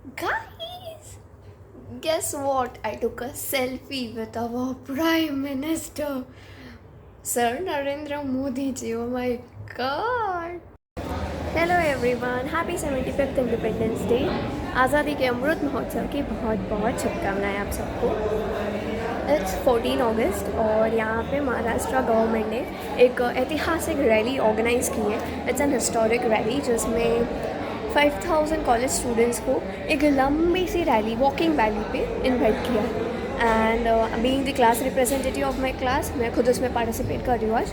Guys, guess what? I took a selfie with our Prime Minister, Sir Narendra Modi ji. Oh my god. Hello everyone, happy 75th independence day. आज़ादी के अमृत महोत्सव की बहुत बहुत शुभकामनाएं आप सबको। इट्स 14 अगस्त और यहाँ पे महाराष्ट्र गवर्नमेंट ने एक ऐतिहासिक रैली ऑर्गेनाइज़ की है। इट्स एन हिस्टोरिक रैली जिसमें 5000 कॉलेज स्टूडेंट्स को एक लंबी सी रैली वॉकिंग वैली पे इनवाइट किया। And being the class representative of my class, मैं खुद उसमें पार्टिसिपेट कर रही हूँ आज।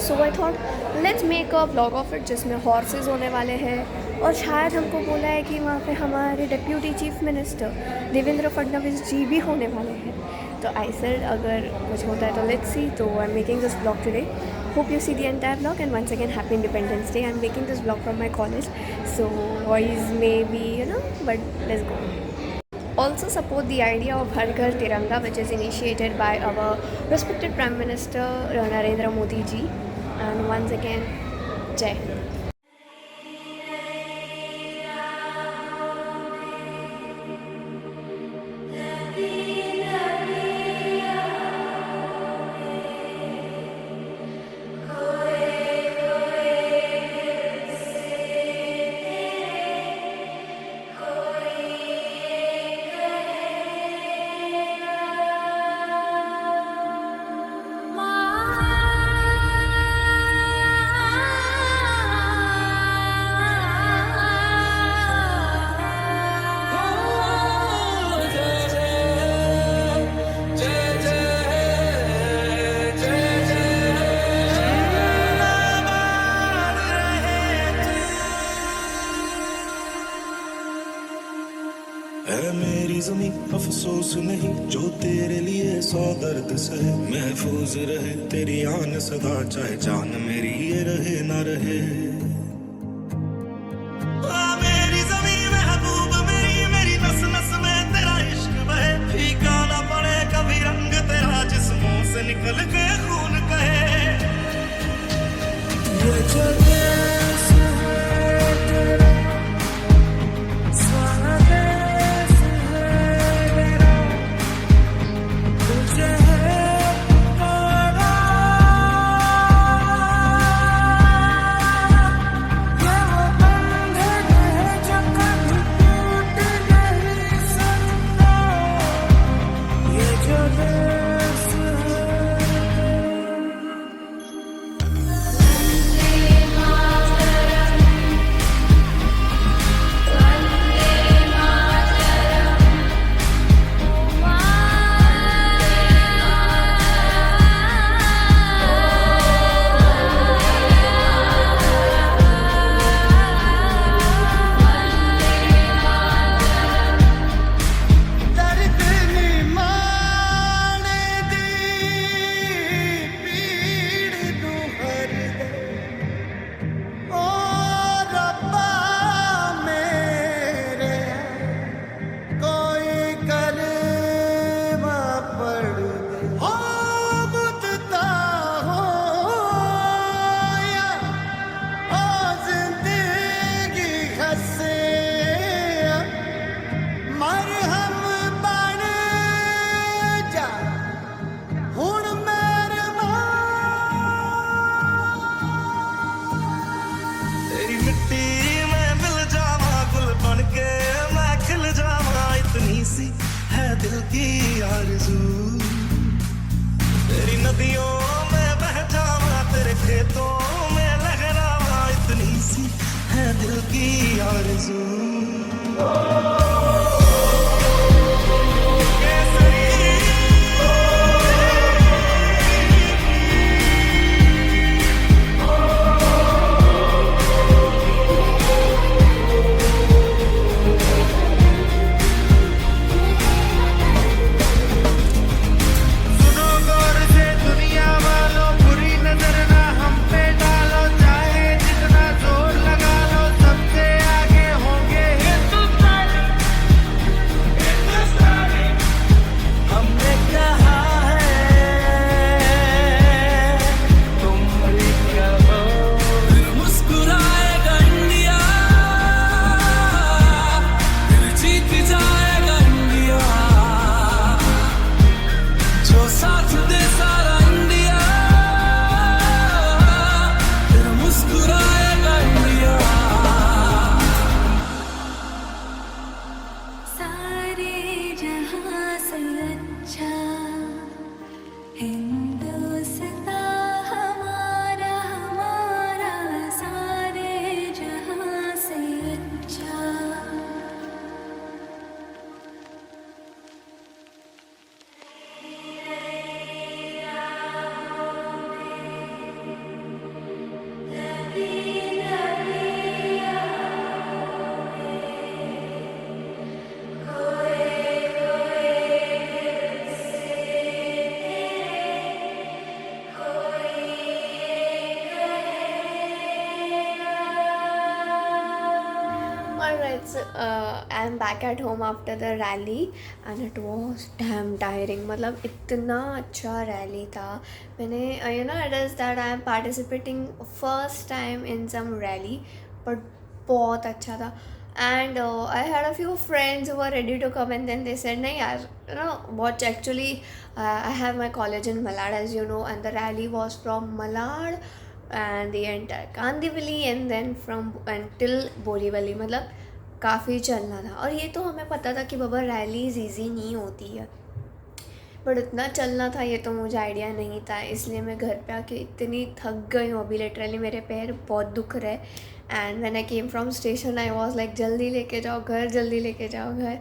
So I thought let's make a vlog of it जिसमें हॉर्सेस होने वाले हैं और शायद हमको बोला है कि वहाँ पे हमारे deputy chief minister Devendra Fadnavis ji भी होने वाले हैं। तो आई सेड अगर कुछ होता है तो लेट्स सी। तो I am making this vlog today. Hope you see the entire vlog, and once again happy Independence Day. I'm making this vlog from my college, so voice may be, but let's go. Also support the idea of Har Ghar Tiranga, which is initiated by our respected Prime Minister Narendra Modi ji. And once again, Jai Hind. है मेरी ज़मीं अफसोस नहीं जो तेरे लिए 100 दर्द सहे, महफूज रहे तेरी आन सदा, चाहे जान मेरी ये रहे ना रहे। मेरी ज़मीं महबूब मेरी, मेरी नस नस में तेरा इश्क बहे, फीका ना पड़े कभी रंग तेरा जिस्मों से निकल के खून कहे। ये जो देश है तेरा स्वदेश है मेरा, तुझे है पुकारा। I am back at home after the rally and it was damn tiring. मतलब इतना अच्छा रैली था. मैंने you know it is that I am participating first time in some rally, but बहुत अच्छा था. And I had a few friends who were ready to come, and then they said, "नहीं यार, you know, watch actually. I have my college in Malad, as you know, and the rally was from Malad and the entire Kandivali, and then from until Borivali. मतलब काफ़ी चलना था. और ये तो हमें पता था कि बाबा रैलीज ईजी नहीं होती है, बट इतना चलना था ये तो मुझे आइडिया नहीं था. इसलिए मैं घर पे आके इतनी थक गई हूँ अभी. लिटरली मेरे पैर बहुत दुख रहे. And when I came from station I was like जल्दी लेके जाओ घर, जल्दी लेके जाओ घर.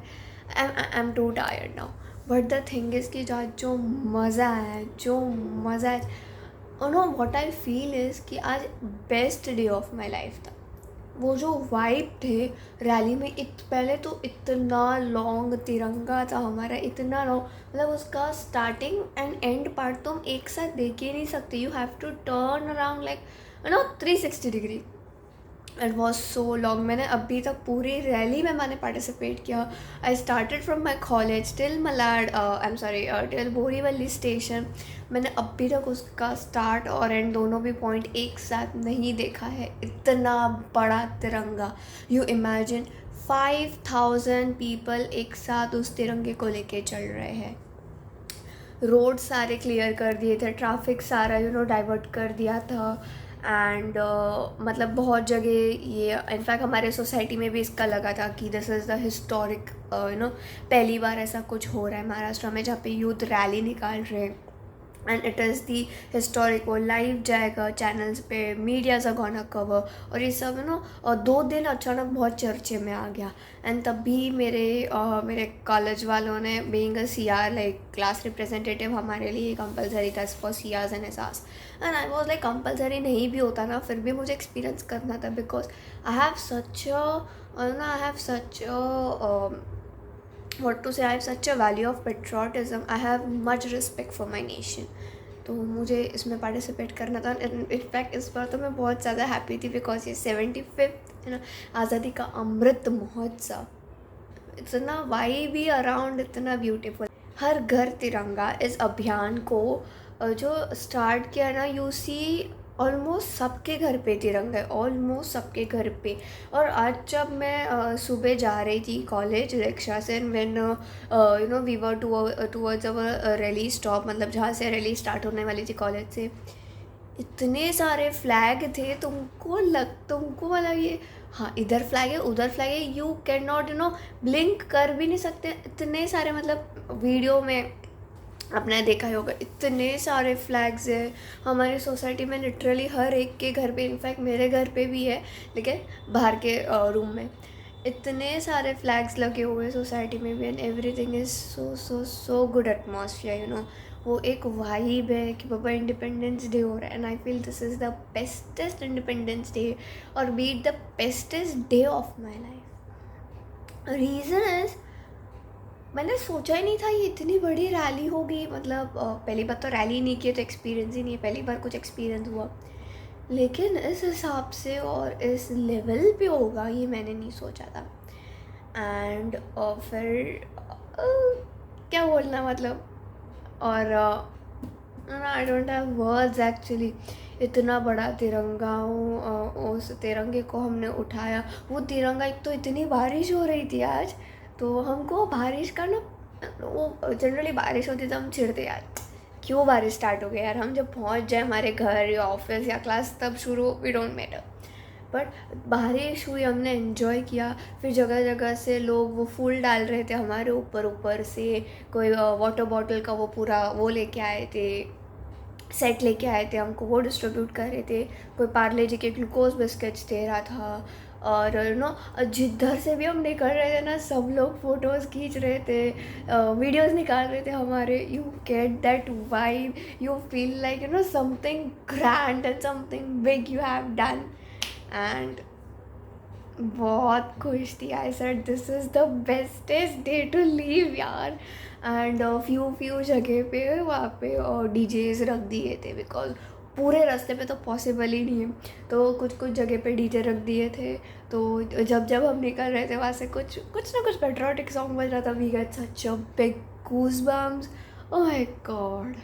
I am to tired now. But the thing is कि जो मज़ा है, जो मज़ा है, know what I feel is कि आज best day of my life था. वो जो वाइब थे रैली में, पहले तो इतना लॉन्ग तिरंगा था हमारा, इतना लॉन्ग. मतलब उसका स्टार्टिंग एंड एंड पार्ट तो हम एक साथ देख ही नहीं सकते. You have to turn around like 360 degree. It was so long. मैंने अभी तक पूरी रैली में मैंने पार्टिसिपेट किया. I started from my college till Malad, I am sorry, till Borivali station. मैंने अभी तक उसका स्टार्ट और एंड दोनों भी पॉइंट एक साथ नहीं देखा है. इतना बड़ा तिरंगा. यू इमेजिन 5000 पीपल एक साथ उस तिरंगे को लेके चल रहे हैं. रोड सारे क्लियर कर दिए थे, ट्रैफिक सारा डाइवर्ट कर दिया था. एंड मतलब बहुत जगह ये इनफैक्ट हमारे सोसाइटी में भी इसका लगा था कि दिस इज़ द हिस्टोरिक पहली बार ऐसा कुछ हो रहा है महाराष्ट्र में जहाँ पे यूथ रैली निकाल रहे हैं. And it is the historic. वो लाइव जाएगा चैनल्स पे, मीडियाज़ आर गोना कवर. और ये सब और 2 दिन अचानक बहुत चर्चे में आ गया. एंड तब भी मेरे कॉलेज वालों ने, being a CR like class representative, हमारे लिए कंपलसरी था for CRs and SRs. And I was like compulsory नहीं भी होता ना फिर भी मुझे एक्सपीरियंस करना था. Because I have such what to say, I have such a value of patriotism. I have much respect for my nation. तो मुझे इसमें पार्टिसिपेट करना था. इनफैक्ट इस बार तो मैं बहुत ज़्यादा हैप्पी थी बिकॉज ये 75th आज़ादी का अमृत महोत्सव. इतना वाइब भी अराउंड, इतना ब्यूटीफुल. हर घर तिरंगा इस अभियान को जो स्टार्ट किया ना, यू सी ऑलमोस्ट सबके घर पे तिरंगा है, ऑलमोस्ट सबके घर पे. और आज जब मैं सुबह जा रही थी कॉलेज रिक्शा से, when we were towards our rally stop, मतलब जहाँ से रैली स्टार्ट होने वाली थी कॉलेज से, इतने सारे फ्लैग थे. तुमको मतलब ये, हाँ इधर फ्लैग है उधर फ्लैग है, यू कैन नॉट ब्लिंक कर भी नहीं सकते. इतने सारे, मतलब वीडियो में आपने देखा ही होगा, इतने सारे फ्लैग्स हैं हमारी सोसाइटी में. लिटरली हर एक के घर पे, इनफैक्ट मेरे घर पे भी है लेकिन बाहर के रूम में, इतने सारे फ्लैग्स लगे हुए सोसाइटी में भी. And everything is so good atmosphere. वो एक वाइब है कि पापा इंडिपेंडेंस डे हो रहा है. And I feel this is the bestest independence day और be the bestest day of my life. Reason is मैंने सोचा ही नहीं था ये इतनी बड़ी रैली होगी. मतलब पहली बार तो रैली नहीं की तो एक्सपीरियंस ही नहीं है, पहली बार कुछ एक्सपीरियंस हुआ. लेकिन इस हिसाब से और इस लेवल पे होगा ये मैंने नहीं सोचा था. एंड फिर क्या बोलना, मतलब, और I don't have words actually. इतना बड़ा तिरंगा हो, उस तिरंगे को हमने उठाया. वो तिरंगा, एक तो इतनी बारिश हो रही थी आज, तो हमको बारिश का वो जनरली बारिश होती तो हम चिढ़ते यार क्यों बारिश स्टार्ट हो गई यार, हम जब पहुंच जाए हमारे घर या ऑफिस या क्लास तब शुरू, वी डोंट मैटर. बट बारिश हुई, हमने एंजॉय किया. फिर जगह जगह से लोग वो फूल डाल रहे थे हमारे ऊपर से. कोई वाटर बॉटल का वो पूरा वो लेके आए थे, सेट लेके आए थे, हमको वो डिस्ट्रीब्यूट कर रहे थे. कोई पार्ले जी के ग्लूकोज बिस्किट्स दे रहा था. और जिधर से भी हम निकल रहे थे ना, सब लोग फ़ोटोज़ खींच रहे थे, वीडियोस निकाल रहे थे हमारे. You get that vibe, you feel like something grand and something big you have done. And बहुत खुश थी. I said this is the bestest day to leave यार. एंड फ्यू जगह पे वहाँ पे DJs रख दिए थे बिकॉज पूरे रास्ते पे तो पॉसिबल ही नहीं है, तो कुछ कुछ जगह पे डीजे रख दिए थे। तो जब जब हम निकल रहे थे वहाँ से कुछ ना कुछ पेट्रियोटिक सॉन्ग बज रहा था। We get such a big goosebumps, oh my god.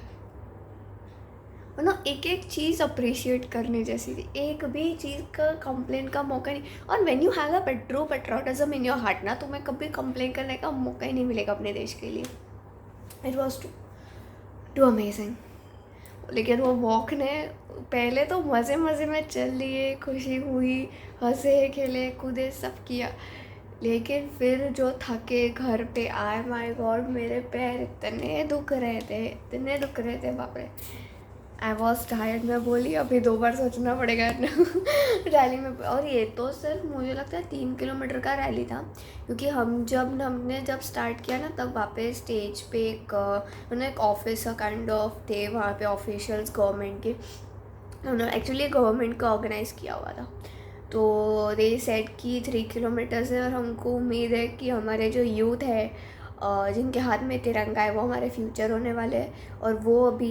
ना एक एक चीज़ अप्रिशिएट करने जैसी थी, एक भी चीज़ का कंप्लेन का मौका नहीं। और when you have a patriotism in your heart ना, तुम्हें कभी कंप्लेन करने का मौका ही नहीं मिलेगा अपने देश के लिए। It was too amazing. लेकिन वो वॉक ने पहले तो मज़े मज़े में चल लिए, खुशी हुई, हंसे खेले कूदे सब किया, लेकिन फिर जो थके घर पे आए, माय गॉड मेरे पैर इतने दुख रहे थे बाप रे। I was tired. मैं बोली अभी 2 बार सोचना पड़ेगा रैली में। और ये तो सिर्फ मुझे लगता है 3 किलोमीटर का रैली था, क्योंकि हमने जब स्टार्ट किया ना, तब वहाँ पे स्टेज पे एक ऑफिस काइंड ऑफ थे वहाँ पे ऑफिशियल्स गवर्नमेंट के। उन्होंने एक्चुअली गवर्नमेंट का ऑर्गेनाइज़ किया हुआ था। तो दे सेट की 3 किलोमीटर से, और हमको उम्मीद है कि हमारे जो यूथ है जिनके हाथ में तिरंगा है वो हमारे फ्यूचर होने वाले हैं। और वो अभी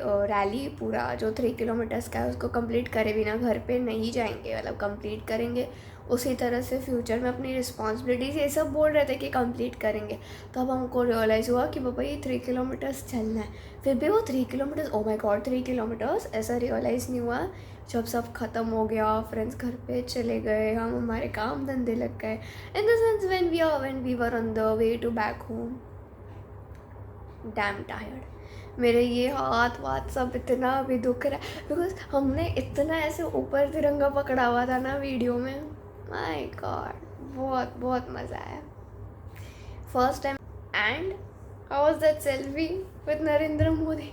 रैली पूरा जो 3 किलोमीटर्स का है उसको कंप्लीट करे बिना घर पे नहीं जाएंगे, मतलब कंप्लीट करेंगे। उसी तरह से फ्यूचर में अपनी रिस्पॉन्सिबिलिटीज़ ये सब बोल रहे थे कि कंप्लीट करेंगे। तब हमको रियलाइज़ हुआ कि बाबा ये 3 किलोमीटर्स चलना है। फिर भी वो 3 kilometres, oh my God 3 kilometres, ऐसा रियलाइज़ नहीं हुआ जब सब ख़त्म हो गया, फ्रेंड्स घर पे चले गए, हम हमारे काम धंधे लग गए। In the sense when we were on the way to back home, damn tired। मेरे ये हाथ वाथ सब इतना अभी दुख रहा है, बिकॉज हमने इतना ऐसे ऊपर तिरंगा पकड़ा हुआ था ना वीडियो में। माय गॉड बहुत बहुत मज़ा आया first time. And how was that selfie with Narendra Modi.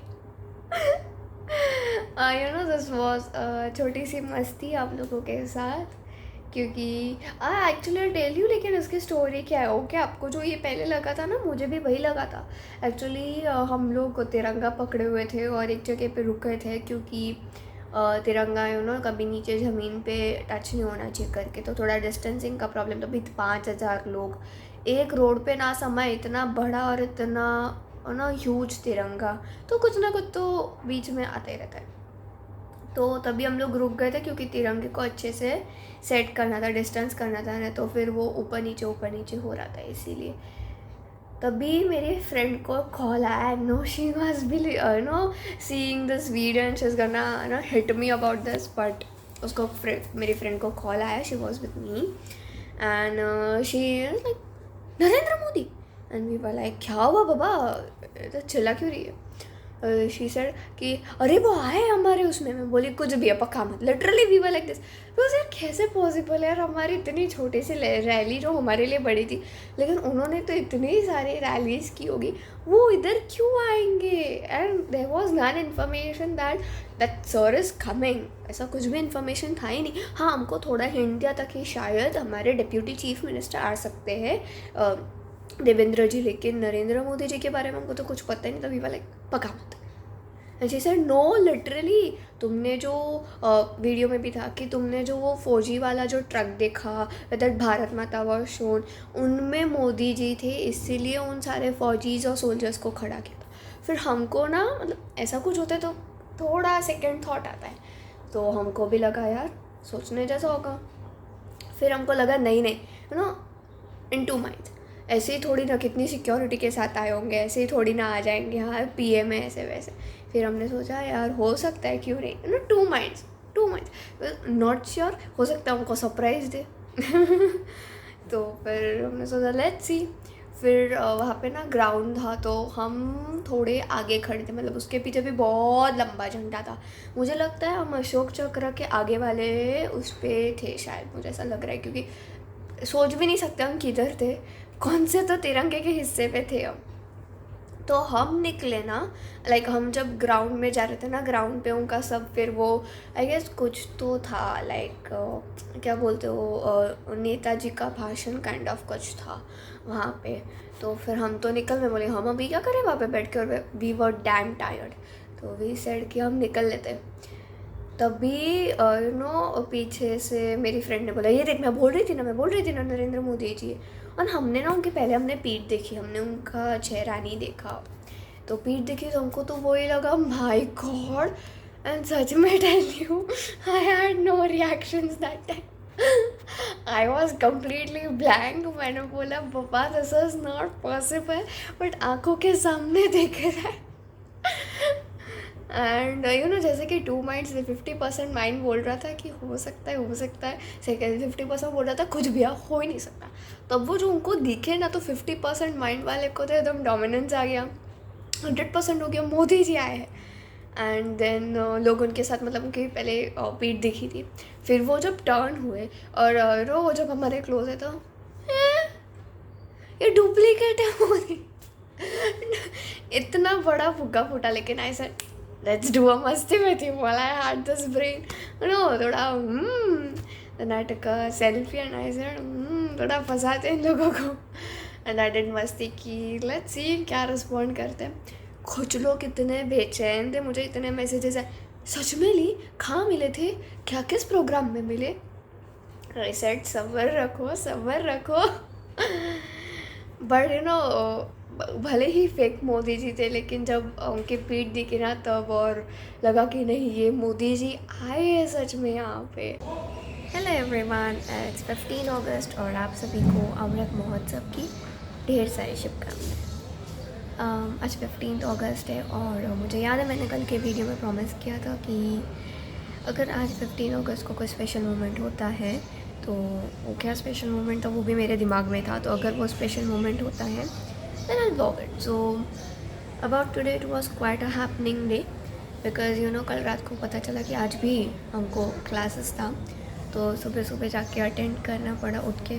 You know this was छोटी सी मस्ती आप लोगों के साथ, क्योंकि एक्चुअली टेल यू, लेकिन इसकी स्टोरी क्या है। ओके आपको जो ये पहले लगा था ना, मुझे भी वही लगा था एक्चुअली। हम लोग तिरंगा पकड़े हुए थे और एक जगह पे रुके थे, क्योंकि तिरंगा यू नो कभी नीचे ज़मीन पे टच नहीं होना चाहिए करके, तो थोड़ा डिस्टेंसिंग का प्रॉब्लम। तो भी 5,000 लोग एक रोड पे ना समय, इतना बड़ा और इतना ना ह्यूज तिरंगा, तो कुछ ना कुछ तो बीच में आते रहता है। तो तभी हम लोग रुक गए थे, क्योंकि तिरंगे को अच्छे से सेट करना था, डिस्टेंस करना था ना, तो फिर वो ऊपर नीचे हो रहा था, इसीलिए। तभी मेरी फ्रेंड को कॉल आया, no she was no seeing this video and she is gonna no hit me about this, but उसको मेरी फ्रेंड को कॉल आया, she was with me and she is like Narendra Modi, and we were like क्या हुआ बाबा, तो चिल्ला क्यों रही है। शी सेड कि अरे वो आए हमारे उसमें। मैं बोली कुछ भी है पक्का मत, literally we were like this. Because यार कैसे पॉसिबल है यार, हमारी इतनी छोटी सी रैली जो हमारे लिए बड़ी थी, लेकिन उन्होंने तो इतनी सारी रैलीज की होगी, वो इधर क्यों आएंगे। And there was non information that sir is coming, ऐसा कुछ भी इन्फॉर्मेशन था ही नहीं। हाँ हमको थोड़ा हिंट दिया था कि शायद हमारे डिप्यूटी चीफ मिनिस्टर आ सकते हैं, देवेंद्र जी, लेकिन नरेंद्र मोदी जी के बारे में हमको तो कुछ पता ही नहीं था। वी वर लाइक पक्का मत। जी सर नो लिटरली, तुमने जो वीडियो में भी था कि तुमने जो वो फौजी वाला जो ट्रक देखा, दैट भारत माता वाज शोन, उनमें मोदी जी थे, इसीलिए उन सारे फौजीज और सोल्जर्स को खड़ा किया था। फिर हमको ना मतलब ऐसा कुछ होता है तो थोड़ा सेकेंड थॉट आता है, तो हमको भी लगा यार सोचने जैसा होगा। फिर हमको लगा नहीं यू नो इन 2 माइंड्स, ऐसे ही थोड़ी ना कितनी सिक्योरिटी के साथ आए होंगे, ऐसे ही थोड़ी ना आ जाएंगे, हाँ पीएम है ऐसे वैसे। फिर हमने सोचा यार हो सकता है क्यों नहीं, ना 2 माइंड्स नॉट श्योर, हो सकता है उनको सरप्राइज़ दे। तो फिर हमने सोचा लेट्स सी। फिर वहाँ पे ना ग्राउंड था, तो हम थोड़े आगे खड़े थे, मतलब उसके पीछे भी बहुत लंबा झंडा था। मुझे लगता है हम अशोक चक्र के आगे वाले उस पर थे शायद, मुझे ऐसा लग रहा है, क्योंकि सोच भी नहीं सकते हम किधर थे, कौन से तो तिरंगे के हिस्से पे थे हम। तो हम निकले ना, लाइक हम जब ग्राउंड में जा रहे थे ना, ग्राउंड पे उनका सब, फिर वो आई गेस कुछ तो था लाइक क्या बोलते हो, नेताजी का भाषण काइंड ऑफ कुछ था वहाँ पे। तो फिर हम तो निकल में बोले हम अभी क्या करें वहाँ पे बैठ के, और वी वर डैम टायर्ड, तो वी सेड कि हम निकल लेते। तभी यू नो पीछे से मेरी फ्रेंड ने बोला ये देख मैं बोल रही थी ना नरेंद्र मोदी जी। और हमने ना उनके पहले हमने पीठ देखी, हमने उनका चेहरा नहीं देखा, तो पीठ देखी तो हमको तो वही लगा माय गॉड। एंड सच में tell you I had no reactions that time. I was completely blank. मैंने बोला पापा this is not possible, but आंखों के सामने देख रहा है। एंड यू नो जैसे कि 2 माइंड्स से 50% माइंड बोल रहा था कि हो सकता है, सेकेंड 50% बोल रहा था कुछ भी हो ही नहीं सकता। तब वो जो उनको दिखे ना, तो 50% माइंड वाले को तो एकदम डोमिनेंस आ गया, 100% हो गया, मोदी जी आए हैं। एंड देन लोग उनके साथ मतलब उनकी पहले पीठ दिखी थी, फिर वो जब टर्न हुए और वो जब हमारे क्लोज है तो ये डुप्लीकेट है मोदी। इतना बड़ा फुग्गा फूटा, लेकिन I said let's do a मस्ती with you while I had this brain, no थोड़ा then I took a selfie and I said थोड़ा फंसाते इन लोगों को। एंड आई डिड मस्ती की, लेट्स सी क्या रिस्पॉन्ड करते हैं। कुछ लोग इतने बेचैन थे, मुझे इतने मैसेजेस आए, सच में ली कहाँ मिले थे, क्या किस प्रोग्राम में मिले। आई सेड सब्र रखो। बट यू नो भले ही फेक मोदी जी थे, लेकिन जब उनकी पीठ दिखी ना तब और लगा कि नहीं ये मोदी जी आए हैं सच में यहाँ पे। हेलो एवरीवन, इट्स 15 अगस्त और आप सभी को अमृत महोत्सव की ढेर सारी शुभकामनाएं। आज 15 अगस्त है और मुझे याद है मैंने कल के वीडियो में प्रॉमिस किया था कि अगर आज 15 अगस्त को कोई स्पेशल मोमेंट होता है तो वो क्या स्पेशल मोमेंट था वो भी मेरे दिमाग में था। तो अगर वो स्पेशल मोमेंट होता है then I'll vlog it. So about today it was quite a happening day because you know कल रात को पता चला कि आज भी हमको क्लासेस था, तो सुबह सुबह जाके अटेंड करना पड़ा उठ के।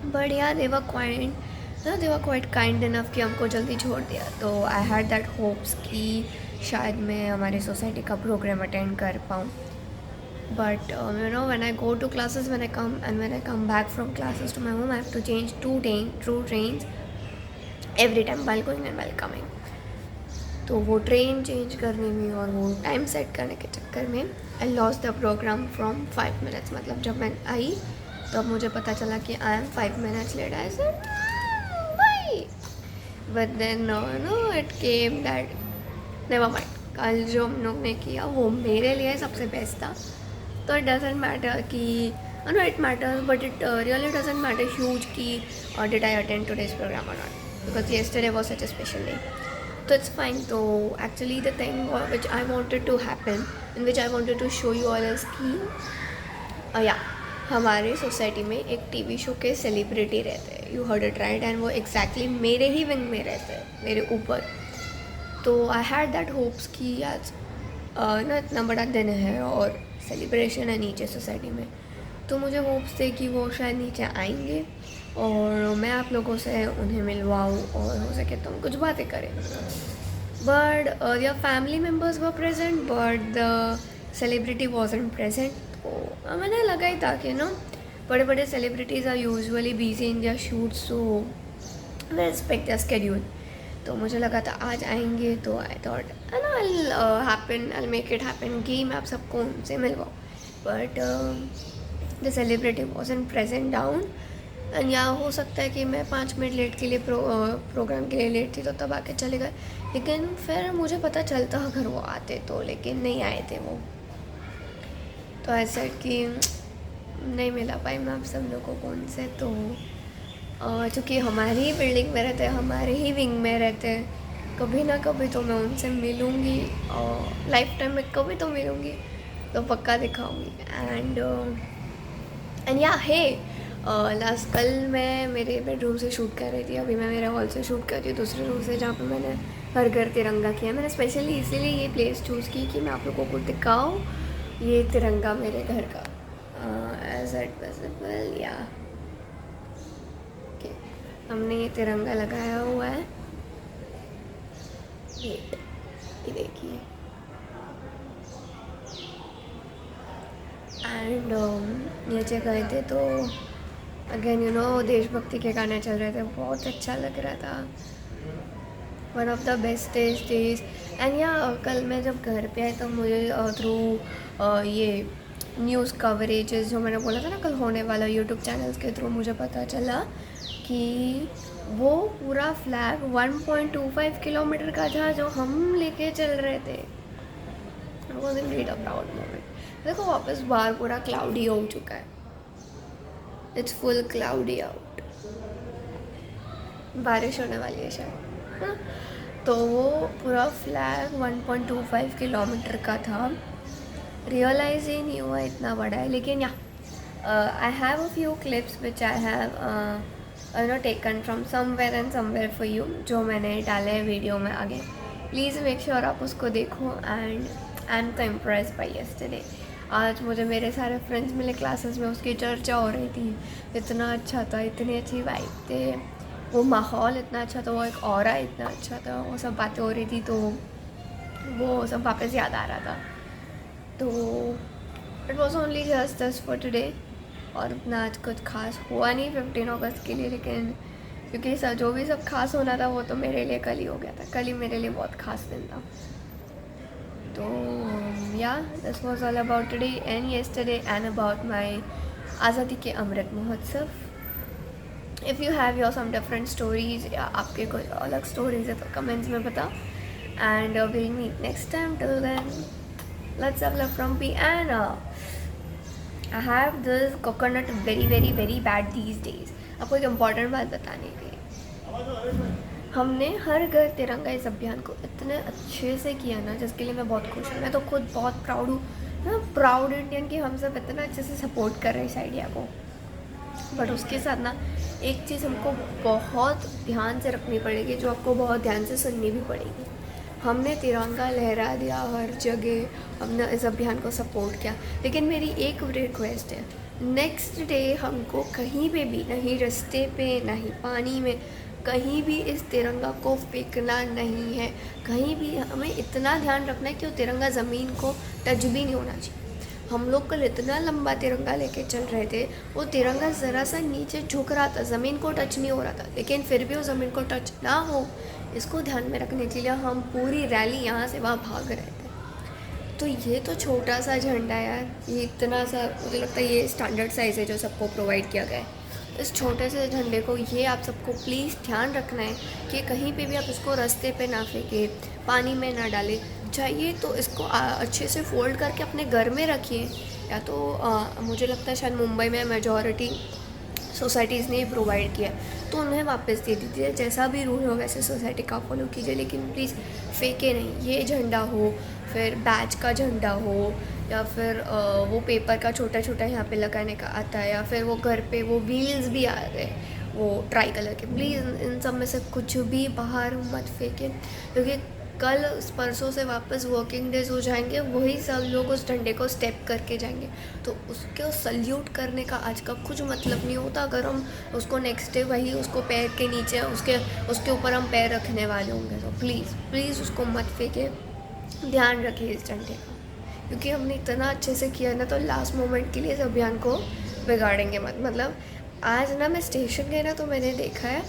बट यार they were quite kind enough कि हमको जल्दी छोड़ दिया। तो I had that hopes कि शायद मैं हमारी सोसाइटी का प्रोग्राम अटेंड कर पाऊँ। But you know when I go to classes, when I come back from classes to my home, I have to change two trains every time while going and while coming। तो वो train change करने में और वो time set करने के चक्कर में I lost the program from 5 minutes. मतलब जब मैं आई तो अब मुझे पता चला कि I am 5 minutes late. I said भाई, but then no it came that never mind, कल जो हम लोग ने किया वो मेरे लिए सबसे बेस्ट था। तो इट डजेंट मैटर कि no it matters, but it really doesn't matter huge कि did I attend today's program और not, because yesterday was such a special day. So it's fine. So actually the thing which I wanted to happen and which I wanted to show you all is कि हमारे society में एक TV show के celebrity रहते हैं, you heard it right, and वो exactly मेरे ही wing में रहते हैं, मेरे ऊपर। तो आई हैड दैट होप्स कि आज ना इतना बड़ा दिन है और सेलिब्रेशन है नीचे सोसाइटी में, तो मुझे होप्स थे कि वो शायद नीचे आएंगे और मैं आप लोगों से उन्हें मिलवाऊँ और हो सके तो हम कुछ बातें करें। But your family members were present but the celebrity wasn't present. तो मैंने लगा ही था कि नो बड़े बड़े celebrities are usually busy in their shoots, so respect their schedule. तो मुझे लगा था आज आएंगे, तो I thought I make it happen कि मैं आप सबको उनसे मिलवाऊँ। But the celebrity wasn't present down and या हो सकता है कि मैं 5 मिनट लेट के लिए प्रोग्राम के लिए लेट थी तो तब आके चले गए, लेकिन फिर मुझे पता चलता अगर वो आते तो, लेकिन नहीं आए थे वो। तो ऐसा कि नहीं मिला पाई मैं आप सब लोगों को उनसे। तो चूँकि हमारी ही बिल्डिंग में रहते हैं, हमारे ही विंग में रहते हैं, कभी ना कभी तो मैं उनसे मिलूँगी और लाइफ टाइम में कभी तो मिलूँगी, तो पक्का दिखाऊँगी। एंड या हे लास्ट कल मैं मेरे बेडरूम से शूट कर रही थी, अभी मैं मेरे हॉल से शूट कर रही हूँ, दूसरे रूम से, जहाँ पे मैंने हर घर तिरंगा किया। मैंने स्पेशली इसीलिए ये प्लेस चूज़ की कि मैं आप लोगों को दिखाऊँ ये तिरंगा मेरे घर का एज एट पॉसिबल। या हमने ये तिरंगा लगाया हुआ है, ये देखिए। एंड नीचे गए थे तो अगेन यू नो देशभक्ति के गाने चल रहे थे, बहुत अच्छा लग रहा था, one of the bestest days. And या कल मैं जब घर पे आई तो मुझे थ्रू ये न्यूज़ कवरेजेस जो मैंने बोला था ना कल होने वाला, यूट्यूब चैनल्स के थ्रू मुझे पता चला कि वो पूरा फ्लैग 1.25 किलोमीटर का था जो हम लेके चल रहे थे। It was indeed a proud moment. देखो वापस बाहर पूरा क्लाउडी हो चुका है, इट्स फुल क्लाउडी आउट, बारिश होने वाली है शायद, है ना। तो वो पूरा फ्लैग 1.25 किलोमीटर का था, रियलाइज़ ही नहीं हुआ इतना बड़ा है। लेकिन या I have a few clips which I have taken from somewhere and somewhere for you, जो मैंने डाले हैं वीडियो में आगे। प्लीज़ मेक श्योर आप उसको देखो। एंड आई एम तो इम्प्रेस बाई यस्टरडे। आज मुझे मेरे सारे फ्रेंड्स मिले क्लासेस में, उसकी चर्चा हो रही थी, इतना अच्छा था, इतनी अच्छी वाइब थे, वो माहौल इतना अच्छा था, वो एक ऑरा इतना अच्छा था, वो सब बातें हो रही थी, तो वो सब वापस याद आ रहा था। तो it was only just for today, और उतना आज कुछ खास हुआ नहीं 15 अगस्त के लिए, लेकिन क्योंकि सब जो भी सब खास होना था वो तो मेरे लिए कल ही हो गया था, कल ही मेरे लिए बहुत खास दिन था। तो या this was all about today and yesterday and about my Azadi ke Amrit Mahotsav. If you have your some different stories या आपके कोई अलग स्टोरीज है तो कमेंट्स में बताओ। And will meet next time, till then let's have love from P. And I have this coconut very bad these days. आपको एक इम्पॉर्टेंट बात बताने की, हमने हर घर तिरंगा इस अभियान को इतने अच्छे से किया ना, जिसके लिए मैं बहुत खुश हूँ। मैं तो खुद बहुत प्राउड हूँ ना, प्राउड इंडियन कि हम सब इतना अच्छे से सपोर्ट कर रहे हैं इस आइडिया को। बट उसके साथ ना एक चीज़ हमको बहुत ध्यान से रखनी पड़ेगी, जो आपको बहुत ध्यान से सुननी भी पड़ेगी। हमने तिरंगा लहरा दिया हर जगह, हमने इस अभियान को सपोर्ट किया, लेकिन मेरी एक रिक्वेस्ट है, नेक्स्ट डे हमको कहीं पे भी, नहीं रास्ते पे, नहीं पानी में, कहीं भी इस तिरंगा को फेंकना नहीं है। कहीं भी हमें इतना ध्यान रखना है कि वो तिरंगा ज़मीन को टच भी नहीं होना चाहिए। हम लोग कल इतना लंबा तिरंगा लेके चल रहे थे, वो तिरंगा ज़रा सा नीचे झुक रहा था, ज़मीन को टच नहीं हो रहा था, लेकिन फिर भी वो ज़मीन को टच ना हो, इसको ध्यान में रखने के लिए हम पूरी रैली यहाँ से वहाँ भाग रहे थे। तो ये तो छोटा सा झंडा यार, ये इतना सा, मुझे लगता है ये स्टैंडर्ड साइज़ है जो सबको प्रोवाइड किया गया है। इस छोटे से झंडे को, ये आप सबको प्लीज़ ध्यान रखना है कि कहीं पे भी आप इसको रास्ते पे ना फेंके, पानी में ना डालें। चाहिए तो इसको अच्छे से फोल्ड करके अपने घर में रखिए, या तो मुझे लगता है शायद मुंबई में मेजॉरिटी सोसाइटीज़ ने प्रोवाइड किया, तो उन्हें वापस दे दीजिए। जैसा भी रूल हो वैसे सोसाइटी का फॉलो कीजिए, लेकिन प्लीज़ फेंके नहीं। ये झंडा हो, फिर बैच का झंडा हो, या फिर वो पेपर का छोटा छोटा यहाँ पे लगाने का आता है, या फिर वो घर पे वो व्हील्स भी आ रहे हैं वो ट्राई कलर के, प्लीज़ इन सब में से कुछ भी बाहर मत फेंकें, क्योंकि कल परसों से वापस वर्किंग डेज हो जाएंगे, वही सब लोग उस डंडे को स्टेप करके जाएंगे, तो उसको सल्यूट करने का आज का कुछ मतलब नहीं होता अगर हम उसको नेक्स्ट डे वही उसको पैर के नीचे उसके ऊपर हम पैर रखने वाले होंगे। तो प्लीज़ उसको मत फेंके, ध्यान रखिए इस डंडे का, क्योंकि हमने इतना अच्छे से किया ना, तो लास्ट मोमेंट के लिए इस अभियान को बिगाड़ेंगे मत। मतलब आज ना मैं स्टेशन गई ना, तो मैंने देखा है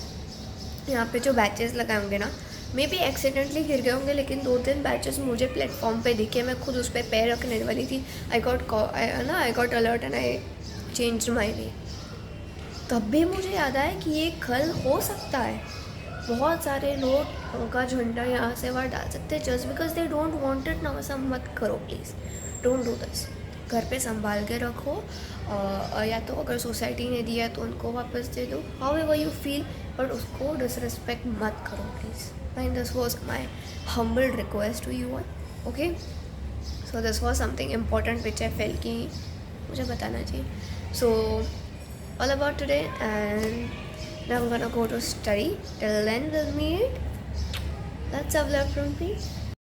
यहाँ पे जो बैचेस लगाए होंगे ना, मे बी एक्सीडेंटली गिर गए होंगे, लेकिन 2-3 बैचेस मुझे प्लेटफॉर्म पे दिखे। मैं खुद उस पर पैर रखने वाली थी, I got alert and I change my way. तब भी मुझे याद आया कि ये कल हो सकता है, बहुत सारे लोग उनका झंडा यहाँ से वहाँ डाल सकते हैं just because they don't want it. ना सब मत करो प्लीज़, डोंट डू दिस। घर पे संभाल के रखो, या तो अगर सोसाइटी ने दिया तो उनको वापस दे दो, however you feel, but उसको डिसरिस्पेक्ट मत करो please. And this was my humble request to you all, okay. So this was something important which I felt कि मुझे बताना चाहिए। So all about today, and now I'm gonna go to study. Till then we'll meet. Let's have love from peace.